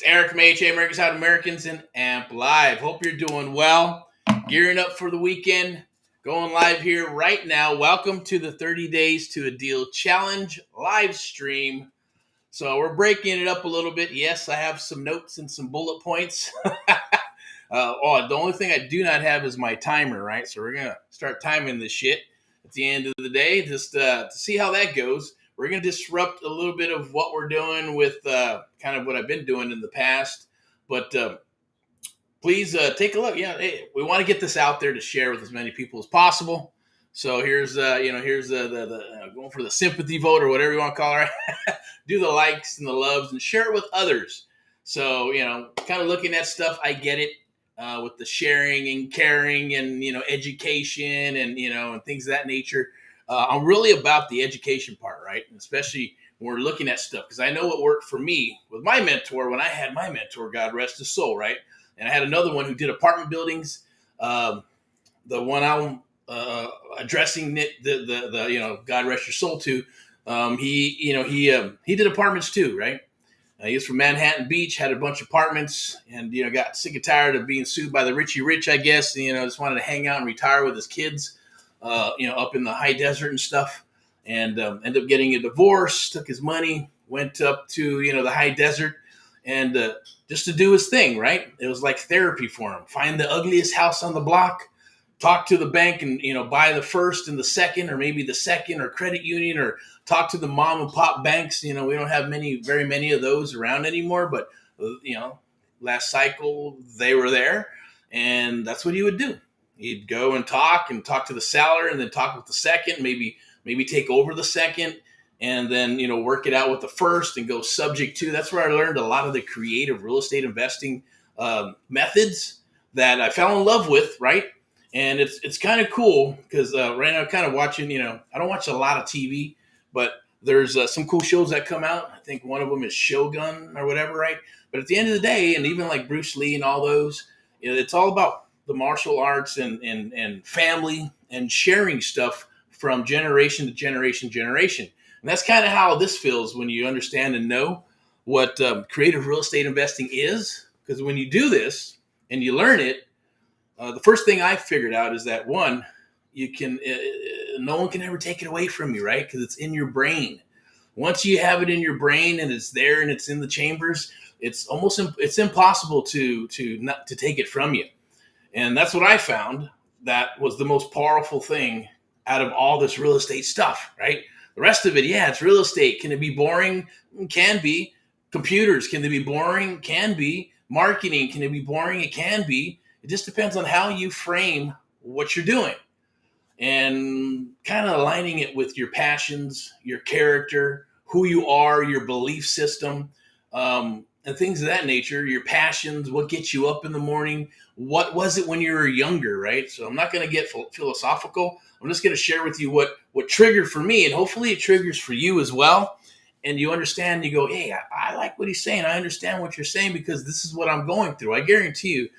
Erick from AHA Americans Out Americans and Amp Live. Hope you're doing well. Gearing up for the weekend. Going live here right now. Welcome to the 30 Days to a Deal Challenge live stream. So we're breaking it up a little bit. Yes, I have some notes and some bullet points. The only thing I do not have is my timer, right? So we're going to start timing this shit at the end of the day just to see how that goes. We're going to disrupt a little bit of what we're doing with kind of what I've been doing in the past. But please take a look. Yeah, hey, we want to get this out there to share with as many people as possible. So here's the going for the sympathy vote or whatever you want to call it. Right? Do the likes and the loves and share it with others. So, kind of looking at stuff, I get it with the sharing and caring and, education and, and things of that nature. I'm really about the education part, right? And especially when we're looking at stuff, because I know what worked for me with my mentor when I had my mentor, God rest his soul, right? And I had another one who did apartment buildings. The one I'm addressing the God rest your soul to. He did apartments too, right? He was from Manhattan Beach, had a bunch of apartments, and got sick and tired of being sued by the Richie Rich, I guess. And, just wanted to hang out and retire with his kids. Up in the high desert and stuff, and ended up getting a divorce, took his money, went up to, the high desert and just to do his thing, right? It was like therapy for him. Find the ugliest house on the block, talk to the bank and, buy the first and the second, or maybe the second or credit union, or talk to the mom and pop banks. We don't have very many of those around anymore, but, last cycle they were there, and that's what he would do. He'd go and talk to the seller and then talk with the second, maybe take over the second, and then, work it out with the first and go subject to. That's where I learned a lot of the creative real estate investing methods that I fell in love with, right? And it's kind of cool because right now I'm kind of watching, I don't watch a lot of TV, but there's some cool shows that come out. I think one of them is Shogun or whatever, right? But at the end of the day, and even like Bruce Lee and all those, it's all about the martial arts and family and sharing stuff from generation to generation. And that's kind of how this feels when you understand and know what creative real estate investing is. Because when you do this and you learn it, the first thing I figured out is that one, you can no one can ever take it away from you, right? Because it's in your brain. Once you have it in your brain and it's there and it's in the chambers, it's impossible to take it from you. And that's what I found that was the most powerful thing out of all this real estate stuff, right? The rest of it, yeah, it's real estate. Can it be boring? Can be. Computers, can they be boring? Can be. Marketing, can it be boring? It can be. It just depends on how you frame what you're doing and kind of aligning it with your passions, your character, who you are, your belief system, and things of that nature, your passions, what gets you up in the morning, what was it when you were younger, right? So I'm not going to get philosophical. I'm just going to share with you what triggered for me, and hopefully it triggers for you as well. And you understand, you go, hey, I like what he's saying. I understand what you're saying because this is what I'm going through. I guarantee you,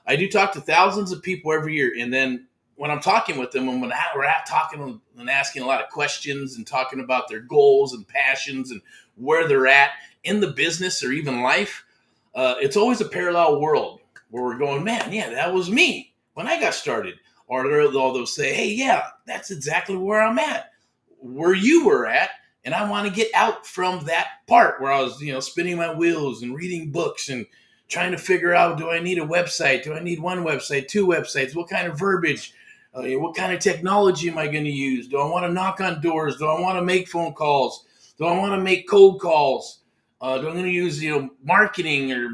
I do talk to thousands of people every year. And then when I'm talking with them, and when we're talking and asking a lot of questions and talking about their goals and passions and where they're at in the business or even life, it's always a parallel world where we're going, man, yeah, that was me when I got started. Or they'll say, hey, yeah, that's exactly where I'm at, where you were at. And I want to get out from that part where I was, spinning my wheels and reading books and trying to figure out, do I need a website? Do I need one website, two websites? What kind of verbiage? What kind of technology am I going to use? Do I want to knock on doors? Do I want to make phone calls? Do I want to make cold calls? Do I going to use, marketing or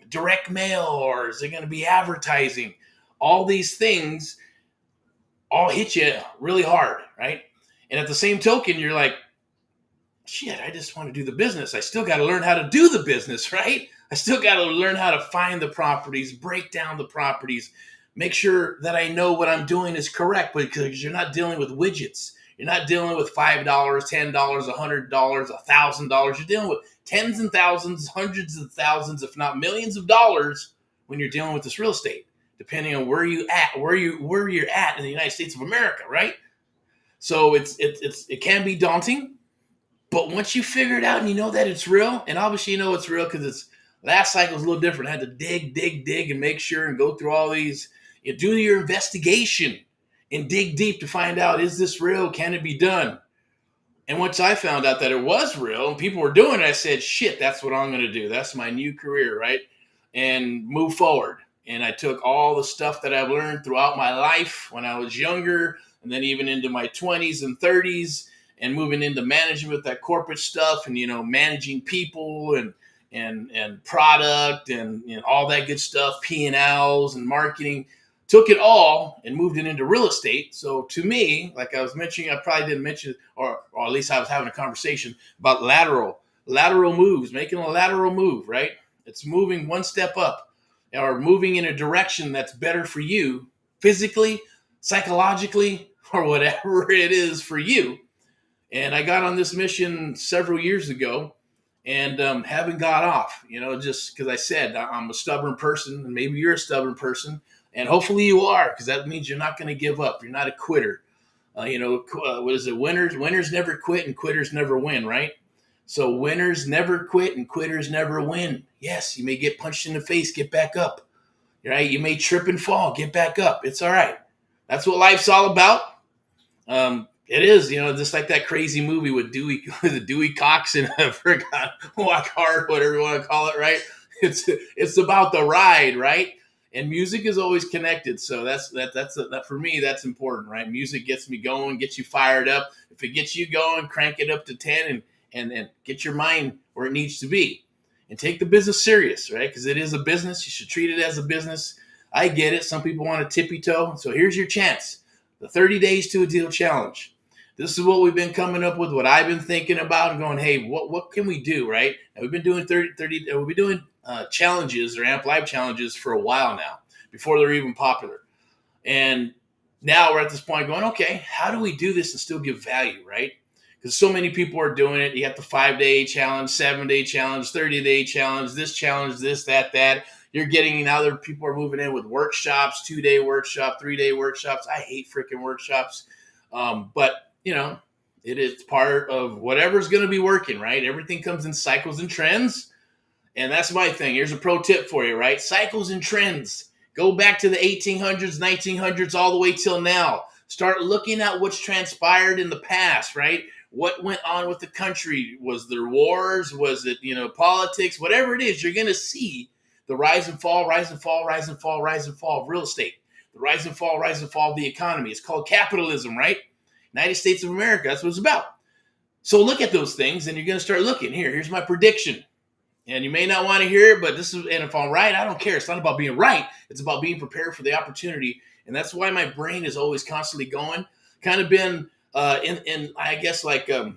direct mail, or is it going to be advertising? All these things all hit you really hard, right? And at the same token, you're like, shit, I just want to do the business. I still got to learn how to do the business, right? I still got to learn how to find the properties, break down the properties, make sure that I know what I'm doing is correct, because you're not dealing with widgets. You're not dealing with $5, $10, $100, $1,000. You're dealing with tens and thousands, hundreds of thousands, if not millions of dollars when you're dealing with this real estate, depending on where you're at in the United States of America, right? So it can be daunting. But once you figure it out and you know that it's real, and obviously you know it's real because it's Last cycle was a little different. I had to dig, and make sure and go through all these. You do your investigation and dig deep to find out, is this real? Can it be done? And once I found out that it was real and people were doing it, I said, shit, that's what I'm going to do. That's my new career, right? And move forward. And I took all the stuff that I've learned throughout my life when I was younger, and then even into my 20s and 30s, and moving into management, that corporate stuff, and managing people and product and all that good stuff, P&Ls and marketing. Took it all and moved it into real estate. So to me, like I was mentioning, I probably didn't mention, or at least I was having a conversation about lateral moves, making a lateral move, right? It's moving one step up or moving in a direction that's better for you physically, psychologically, or whatever it is for you. And I got on this mission several years ago and haven't got off, just because I said I'm a stubborn person, and maybe you're a stubborn person. And hopefully you are, because that means you're not going to give up. You're not a quitter. What is it? Winners never quit and quitters never win, right? So winners never quit and quitters never win. Yes, you may get punched in the face, get back up. Right? You may trip and fall, get back up. It's all right. That's what life's all about. It is, just like that crazy movie with Dewey Cox and I forgot, Walk Hard, whatever you want to call it, right? It's about the ride, right? And music is always connected. So that's for me, that's important, right? Music gets me going, gets you fired up. If it gets you going, crank it up to 10 and get your mind where it needs to be. And take the business serious, right? Because it is a business. You should treat it as a business. I get it. Some people want to tippy toe. So here's your chance. The 30 days to a deal challenge. This is what we've been coming up with, what I've been thinking about and going, hey, what can we do, right? And we've been doing we've been doing challenges or Amp Live challenges for a while now, before they're even popular. And now we're at this point going, okay, how do we do this and still give value, right? Because so many people are doing it. You have the 5-day challenge, 7-day challenge, 30-day challenge, this, that. You're getting, now that people are moving in with workshops, 2-day workshop, 3-day workshops. I hate freaking workshops. But it is part of whatever's going to be working, right? Everything comes in cycles and trends. And that's my thing. Here's a pro tip for you, right? Cycles and trends. Go back to the 1800s, 1900s, all the way till now. Start looking at what's transpired in the past, right? What went on with the country? Was there wars? Was it, politics? Whatever it is, you're going to see the rise and fall, rise and fall, rise and fall, rise and fall of real estate. The rise and fall of the economy. It's called capitalism, right? United States of America, that's what it's about. So look at those things, and you're going to start looking. Here's my prediction. And you may not want to hear it, but and if I'm right, I don't care. It's not about being right. It's about being prepared for the opportunity. And that's why my brain is always constantly going. Kind of been in I guess, like a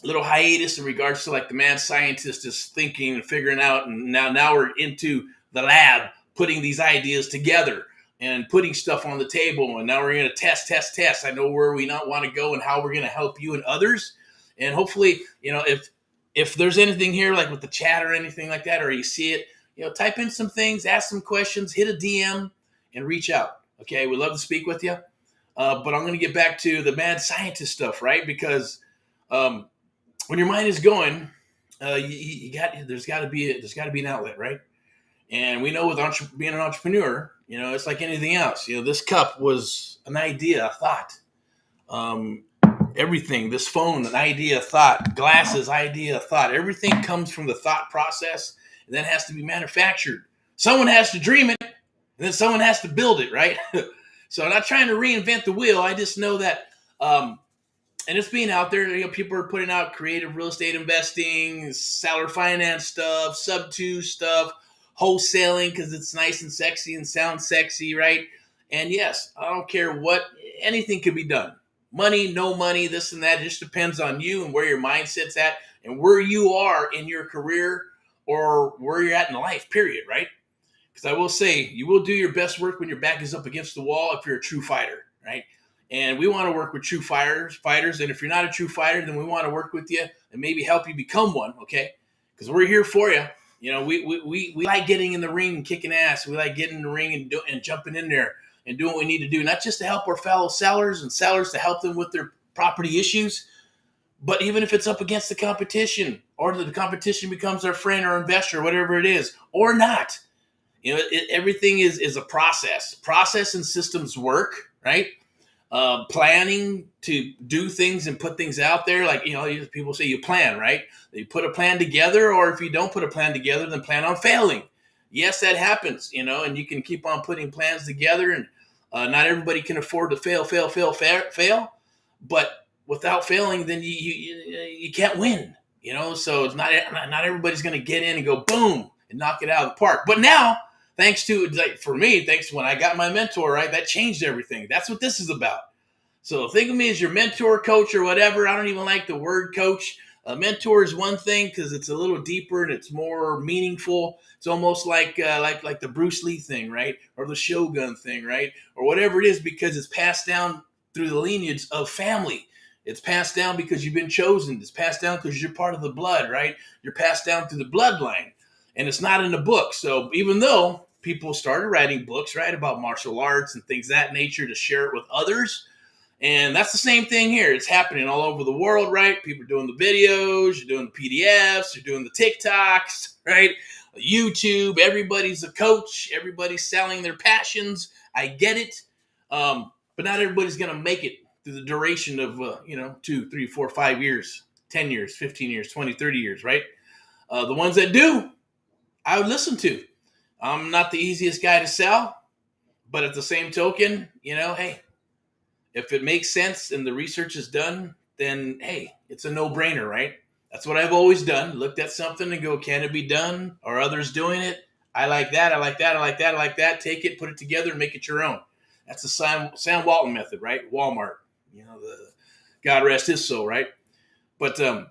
little hiatus in regards to like the mad scientist is thinking and figuring out. And now we're into the lab, putting these ideas together and putting stuff on the table. And now we're going to test. I know where we not want to go and how we're going to help you and others. And hopefully, if there's anything here, like with the chat or anything like that, or you see it, type in some things, ask some questions, hit a DM and reach out. Okay. We'd love to speak with you. But I'm going to get back to the mad scientist stuff, right? Because when your mind is going, there's got to be an outlet, right? And we know with being an entrepreneur, it's like anything else. This cup was an idea, a thought. Everything, this phone, an idea, a thought. Glasses, idea, a thought. Everything comes from the thought process and then has to be manufactured. Someone has to dream it, and then someone has to build it, right? So I'm not trying to reinvent the wheel. I just know that, and it's being out there. People are putting out creative real estate investing, seller finance stuff, sub-2 stuff, wholesaling because it's nice and sexy and sounds sexy, right? And yes, I don't care what, anything could be done. Money, no money, this and that. It just depends on you and where your mindset's at and where you are in your career or where you're at in life, period, right? Because I will say, you will do your best work when your back is up against the wall if you're a true fighter, right? And we want to work with true fighters. And if you're not a true fighter, then we want to work with you and maybe help you become one, okay? Because we're here for you. We like getting in the ring and kicking ass. We like getting in the ring and jumping in there and doing what we need to do, not just to help our fellow sellers and sellers to help them with their property issues, But even if it's up against the competition, or the competition becomes our friend or investor, whatever it is, or not, everything is a process. Process and systems work, right? Planning to do things and put things out there. Like, people say you plan, right? You put a plan together, or if you don't put a plan together, then plan on failing. Yes, that happens, and you can keep on putting plans together, and not everybody can afford to fail. But without failing, then you can't win, so it's not everybody's going to get in and go boom and knock it out of the park. But now, thanks to, like, for me, thanks to when I got my mentor, right, that changed everything. That's what this is about. So think of me as your mentor, coach, or whatever. I don't even like the word coach. A mentor is one thing because it's a little deeper and it's more meaningful. It's almost like the Bruce Lee thing, right? Or the Shogun thing, right? Or whatever it is, because it's passed down through the lineage of family. It's passed down because you've been chosen. It's passed down because you're part of the blood, right? You're passed down through the bloodline. And it's not in the book. So even though people started writing books, right, about martial arts and things of that nature to share it with others, and that's the same thing here. It's happening all over the world, right? People are doing the videos, you're doing the PDFs, you're doing the TikToks, right? YouTube, everybody's a coach. Everybody's selling their passions. I get it. But not everybody's going to make it through the duration of, 2, 3, 4, 5 years, 10 years, 15 years, 20, 30 years, right? The ones that do, I would listen to. I'm not the easiest guy to sell, but at the same token, hey, if it makes sense and the research is done, then, hey, it's a no-brainer, right? That's what I've always done. Looked at something and go, can it be done? Are others doing it? I like that. I like that. I like that. I like that. Take it, put it together, and make it your own. That's the Sam Walton method, right? Walmart. The God rest his soul, right? But I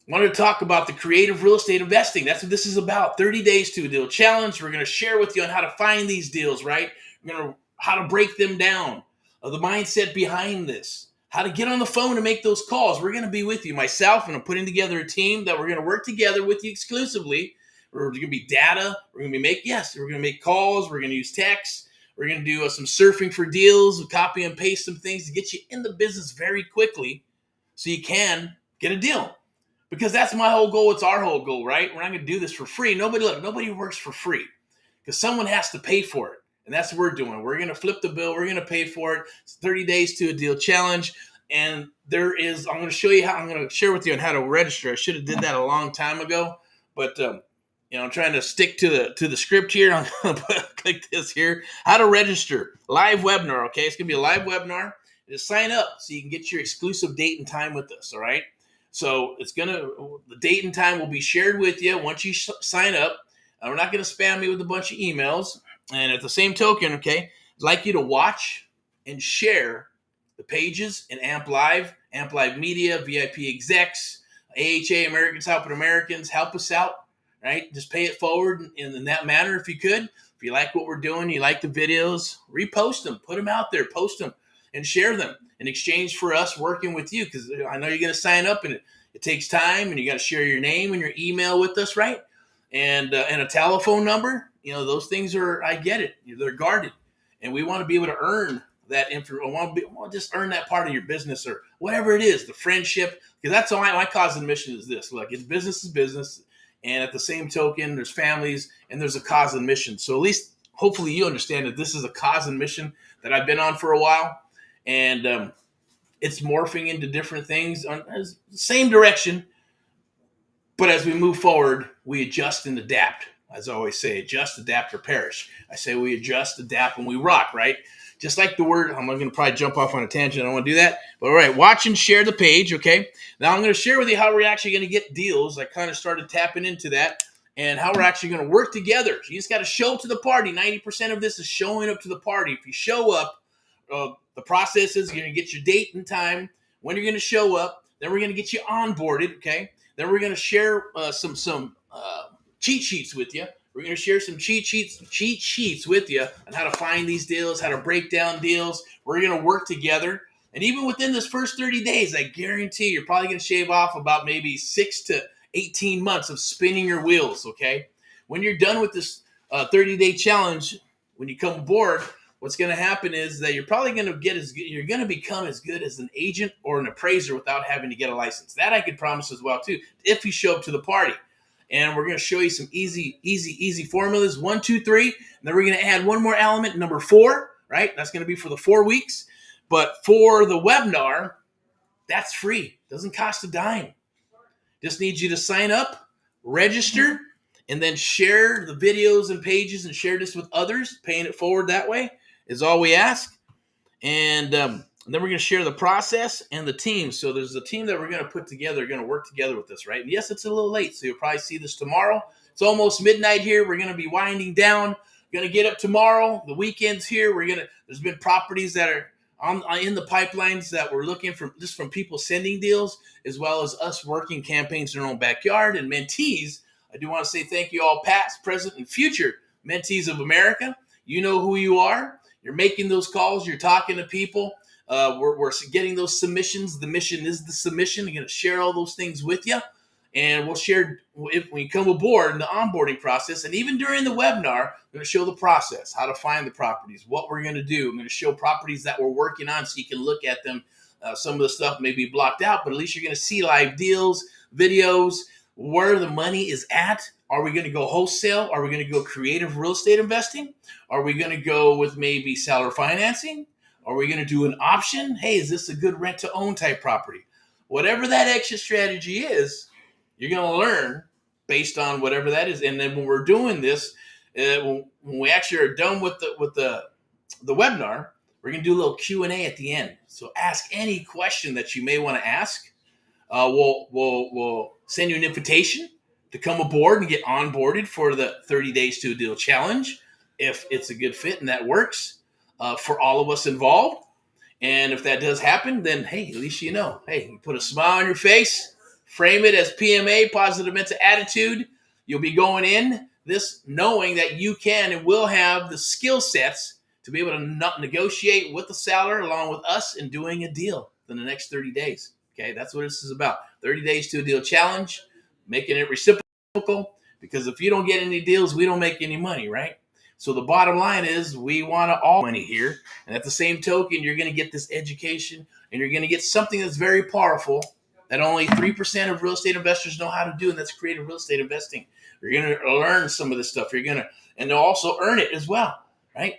wanted to talk about the creative real estate investing. That's what this is about. 30 days to a deal challenge. We're going to share with you on how to find these deals, right? We're going to how to break them down. The mindset behind this, how to get on the phone and make those calls. We're going to be with you, myself, and I'm putting together a team that we're going to work together with you exclusively. We're going to be data. We're going to make calls. We're going to use text. We're going to do some surfing for deals, copy and paste some things to get you in the business very quickly so you can get a deal. Because that's my whole goal. It's our whole goal, right? We're not going to do this for free. Nobody works for free because someone has to pay for it. And that's what we're doing. We're going to flip the bill. We're going to pay for it. It's 30 days to a deal challenge. And I'm going to show you I'm going to share with you on how to register. I should have did that a long time ago, but I'm trying to stick to the script here. I'm going to click this here. How to register. Live webinar, okay? It's going to be a live webinar. Just sign up so you can get your exclusive date and time with us, all right? So the date and time will be shared with you once you sign up. We're not going to spam you with a bunch of emails. And at the same token, okay, I'd like you to watch and share the pages in Amp Live Media, VIPeXecs, AHA, Americans Helping Americans. Help us out, right? Just pay it forward in that manner if you could. If you like what we're doing, you like the videos, repost them, put them out there, post them, and share them in exchange for us working with you, because I know you're going to sign up, and it takes time, and you got to share your name and your email with us, right? And a telephone number. Those things I get it. They're guarded. And we want to be able to earn that information. I want to just earn that part of your business or whatever it is, the friendship. Because that's all my cause and mission is this. Look, it's business is business. And at the same token, there's families and there's a cause and mission. So at least, hopefully you understand that this is a cause and mission that I've been on for a while. And it's morphing into different things on the same direction. But as we move forward, we adjust and adapt. As I always say, adjust, adapt, or perish. I say we adjust, adapt, and we rock, right? Just like the word, I'm going to probably jump off on a tangent. I don't want to do that. But all right, watch and share the page, okay? Now I'm going to share with you how we're actually going to get deals. I kind of started tapping into that and how we're actually going to work together. So you just got to show up to the party. 90% of this is showing up to the party. If you show up, the process is you're going to get your date and time, when you're going to show up. Then we're going to get you onboarded, okay? Then we're going to share some cheat sheets with you. We're going to share some cheat sheets with you on how to find these deals, how to break down deals. We're going to work together. And even within this first 30 days, I guarantee you're probably going to shave off about maybe 6 to 18 months of spinning your wheels, okay? When you're done with this 30-day challenge, when you come aboard, what's going to happen is that you're probably going to you're going to become as good as an agent or an appraiser without having to get a license. That I could promise as well too, if you show up to the party. And we're going to show you some easy formulas, 1, 2, 3. And then we're going to add one more element, number 4, right? That's going to be for the 4 weeks. But for the webinar, that's free. Doesn't cost a dime. Just need you to sign up, register, and then share the videos and pages and share this with others. Paying it forward that way is all we ask. And then we're going to share the process and the team. So there's a team that we're going to put together, going to work together with this, right? And yes, it's a little late, so you'll probably see this tomorrow. It's almost midnight here. We're going to be winding down. Going to get up tomorrow. The weekend's here. There's been properties that are in the pipelines that we're looking for, just from people sending deals, as well as us working campaigns in our own backyard. And mentees, I do want to say thank you all, past, present, and future mentees of America. You know who you are. You're making those calls. You're talking to people. We're getting those submissions. The mission is the submission. I'm going to share all those things with you. And we'll share, when you come aboard in the onboarding process, and even during the webinar, I'm going to show the process, how to find the properties, what we're going to do. I'm going to show properties that we're working on so you can look at them. Some of the stuff may be blocked out, but at least you're going to see live deals, videos, where the money is at. Are we going to go wholesale? Are we going to go creative real estate investing? Are we going to go with maybe seller financing? Are we going to do an option? Hey, is this a good rent to own type property? Whatever that exit strategy is, you're going to learn based on whatever that is. And then when we're doing this, when we actually are done with the webinar, we're going to do a little Q&A at the end. So ask any question that you may want to ask. We'll send you an invitation to come aboard and get onboarded for the 30 Days to a Deal Challenge, if it's a good fit and that works for all of us involved. And if that does happen, then, hey, at least you know. Hey, you put a smile on your face, frame it as PMA, positive mental attitude. You'll be going in this knowing that you can and will have the skill sets to be able to negotiate with the seller along with us in doing a deal in the next 30 days. Okay, that's what this is about. 30 Days to a Deal Challenge, making it reciprocal, because if you don't get any deals, we don't make any money, right? So the bottom line is we want to all money here. And at the same token, you're going to get this education, and you're going to get something that's very powerful that only 3% of real estate investors know how to do, and that's creative real estate investing. You're going to learn some of this stuff. You're going to, and also earn it as well, right?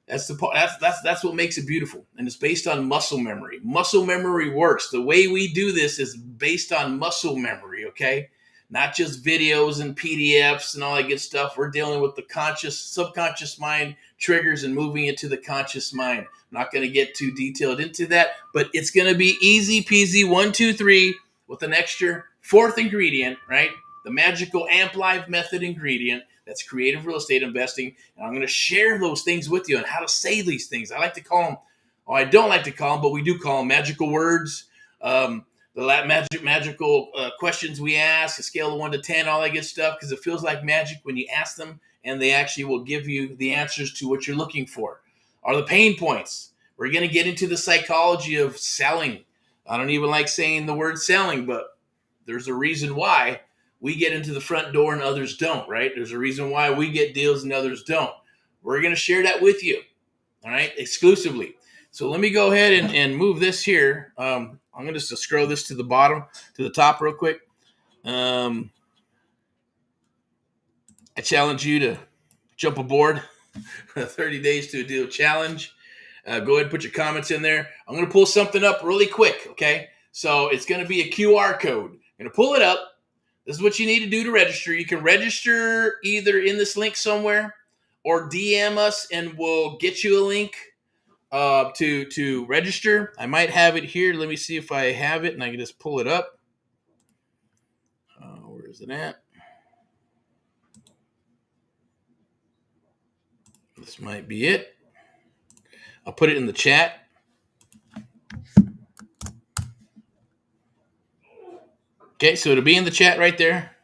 That's what makes it beautiful, and it's based on muscle memory. Muscle memory works. The way we do this is based on muscle memory, okay? Not just videos and PDFs and all that good stuff. We're dealing with the subconscious mind triggers and moving it to the conscious mind. I'm not going to get too detailed into that, but it's going to be easy peasy, 1, 2, 3, with an extra 4th ingredient, right? The magical AMP Live method ingredient. That's creative real estate investing. And I'm going to share those things with you on how to say these things. I like to call them, I don't like to call them, but we do call them magical words. The magical questions we ask, a scale of 1 to 10, all that good stuff, because it feels like magic when you ask them, and they actually will give you the answers to what you're looking for. Are the pain points. We're going to get into the psychology of selling. I don't even like saying the word selling, but there's a reason why we get into the front door and others don't, right? There's a reason why we get deals and others don't. We're going to share that with you, all right, exclusively. So let me go ahead and move this here. I'm going to just scroll this to the top real quick. I challenge you to jump aboard the 30 Days to a Deal Challenge. Go ahead and put your comments in there. I'm going to pull something up really quick, okay? So it's going to be a QR code. I'm going to pull it up. This is what you need to do to register. You can register either in this link somewhere or DM us, and we'll get you a link to register. I might have it here. Let me see if I have it, and I can just pull it up. Where is it at? This might be it. I'll put it in the chat. Okay, so it'll be in the chat right there.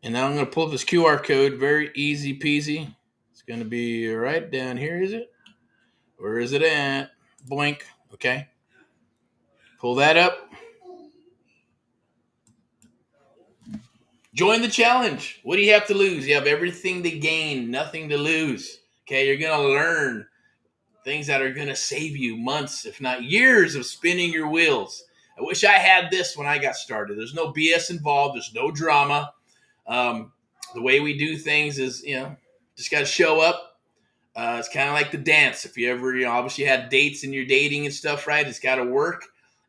And now I'm going to pull up this QR code. Very easy peasy. It's going to be right down here, is it? Where is it at? Blink. Okay. Pull that up. Join the challenge. What do you have to lose? You have everything to gain, nothing to lose. Okay, you're going to learn things that are going to save you months, if not years, of spinning your wheels. I wish I had this when I got started. There's no BS involved. There's no drama. The way we do things is, just got to show up. It's kind of like the dance. If you ever, obviously had dates in your dating and stuff, right? It's got to work.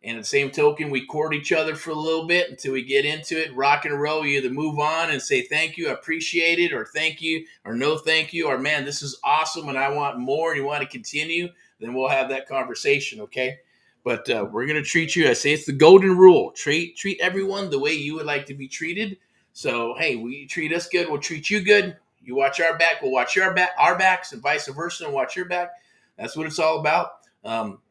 And at the same token, we court each other for a little bit until we get into it. Rock and roll. You either move on and say thank you, I appreciate it, or thank you, or no thank you, or man, this is awesome and I want more and you want to continue, then we'll have that conversation, okay? But we're going to treat you, I say it's the golden rule. Treat everyone the way you would like to be treated. So, hey, we treat us good, we'll treat you good. You watch our back, we'll watch our backs, and vice versa, and watch your back. That's what it's all about.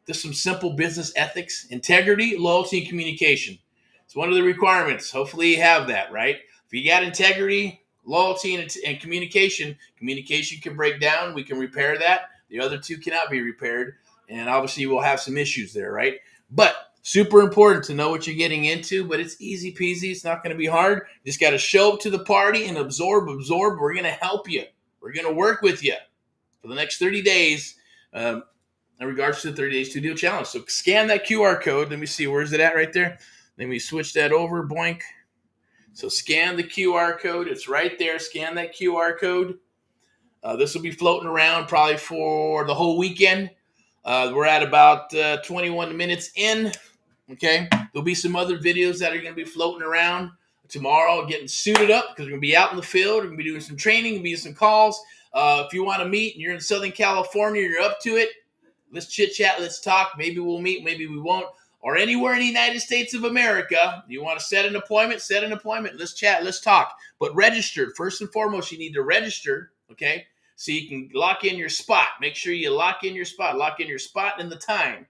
There's some simple business ethics: integrity, loyalty, and communication. It's one of the requirements. Hopefully you have that, right? If you got integrity, loyalty, and communication can break down. We can repair that. The other two cannot be repaired. And obviously we'll have some issues there, right? But super important to know what you're getting into, but it's easy peasy. It's not going to be hard. You just got to show up to the party and absorb. We're going to help you. We're going to work with you for the next 30 days in regards to the 30 Days to Deal Challenge. So scan that QR code. Let me see. Where's it at right there? Let me switch that over. Boink. So scan the QR code. It's right there. Scan that QR code. This will be floating around probably for the whole weekend. We're at about 21 minutes in. Okay. There'll be some other videos that are going to be floating around tomorrow, getting suited up because we're going to be out in the field. We're going to be doing some training, going to be doing some calls. If you want to meet and you're in Southern California, you're up to it, let's chit chat, let's talk. Maybe we'll meet, maybe we won't. Or anywhere in the United States of America, you want to set an appointment, let's chat, let's talk. But register. First and foremost, you need to register, okay? So you can lock in your spot. Make sure you lock in your spot and the time,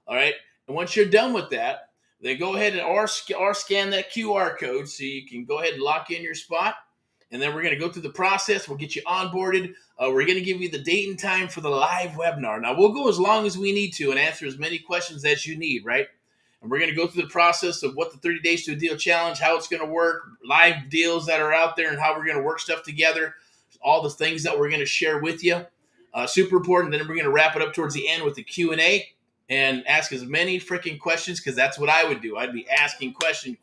all right? And once you're done with that, then go ahead and or scan that QR code so you can go ahead and lock in your spot. And then we're going to go through the process. We'll get you onboarded. We're going to give you the date and time for the live webinar. Now, we'll go as long as we need to and answer as many questions as you need, right? And we're going to go through the process of what the 30 Days to a Deal Challenge, how it's going to work, live deals that are out there, and how we're going to work stuff together, all the things that we're going to share with you. Super important. Then we're going to wrap it up towards the end with the Q&A and ask as many freaking questions, because that's what I would do. I'd be asking question.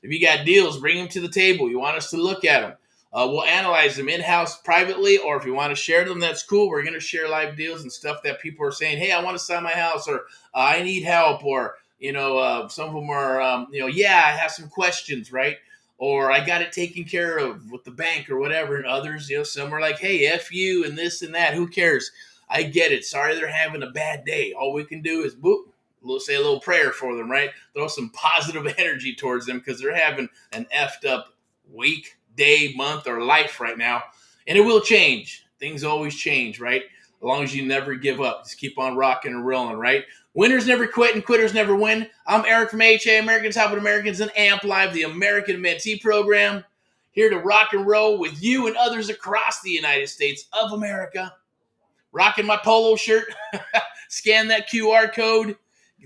If you got deals, bring them to the table. You want us to look at them. We'll analyze them in-house privately, or if you want to share them, that's cool. We're going to share live deals and stuff that people are saying, hey, I want to sell my house, or I need help, or, some of them are, I have some questions, right? Or I got it taken care of with the bank or whatever. And others, some are like, hey, F you and this and that. Who cares? I get it. Sorry they're having a bad day. All we can do is we'll say a little prayer for them, right? Throw some positive energy towards them because they're having an effed up week, day, month, or life right now. And it will change. Things always change, right? As long as you never give up. Just keep on rocking and rolling, right? Winners never quit and quitters never win. I'm Erick from AHA, Americans Helping Americans, and AMP Live, the American Mentee program. Here to rock and roll with you and others across the United States of America. Rocking my polo shirt. Scan that QR code.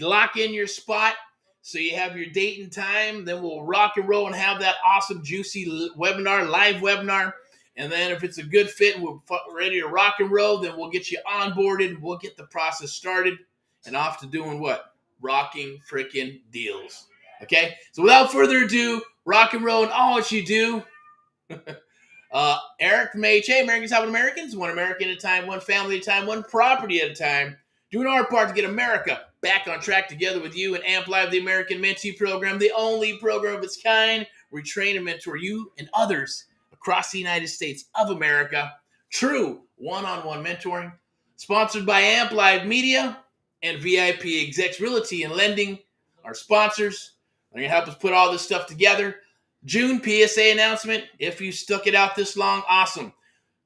Lock in your spot so you have your date and time. Then we'll rock and roll and have that awesome, juicy live webinar. And then if it's a good fit and we're ready to rock and roll, then we'll get you onboarded. We'll get the process started and off to doing what? Rocking freaking deals. Okay? So without further ado, rock and roll and all that you do. Erick from AHA, Americans Helping Americans, one American at a time, one family at a time, one property at a time. Doing our part to get America back on track together with you and AMP Live, the American Mentee program, the only program of its kind. We train and mentor you and others across the United States of America. True one-on-one mentoring. Sponsored by AMP Live Media and VIPeXecs Realty and Lending, our sponsors. They're going to help us put all this stuff together. June PSA announcement. If you stuck it out this long, awesome.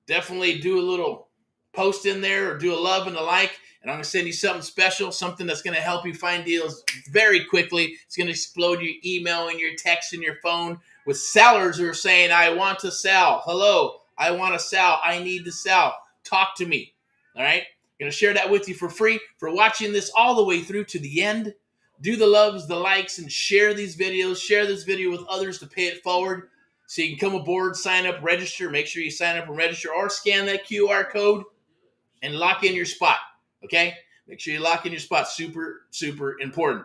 Definitely do a little post in there or do a love and a like. And I'm going to send you something special, something that's going to help you find deals very quickly. It's going to explode your email and your text and your phone with sellers who are saying, I want to sell. Hello, I want to sell. I need to sell. Talk to me. All right? I'm going to share that with you for free. For watching this all the way through to the end, do the loves, the likes, and share these videos. Share this video with others to pay it forward so you can come aboard, sign up, register. Make sure you sign up and register or scan that QR code and lock in your spot. Okay? Make sure you lock in your spot. Super, super important.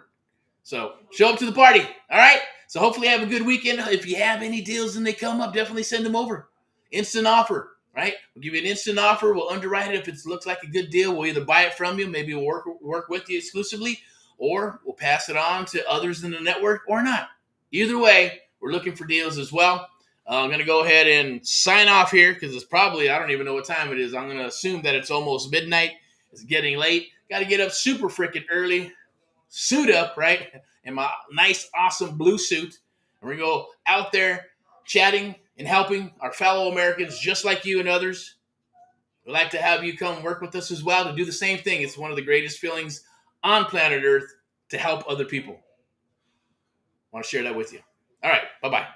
So show up to the party. All right? So hopefully have a good weekend. If you have any deals and they come up, definitely send them over. Instant offer, right? We'll give you an instant offer. We'll underwrite it. If it looks like a good deal, we'll either buy it from you, maybe we'll work with you exclusively, or we'll pass it on to others in the network or not. Either way, we're looking for deals as well. I'm going to go ahead and sign off here because it's probably, I don't even know what time it is. I'm going to assume that it's almost midnight. It's getting late. Got to get up super freaking early, suit up, right? In my nice, awesome blue suit. And we're going to go out there chatting and helping our fellow Americans just like you and others. We'd like to have you come work with us as well to do the same thing. It's one of the greatest feelings on planet Earth to help other people. I want to share that with you. All right. Bye-bye.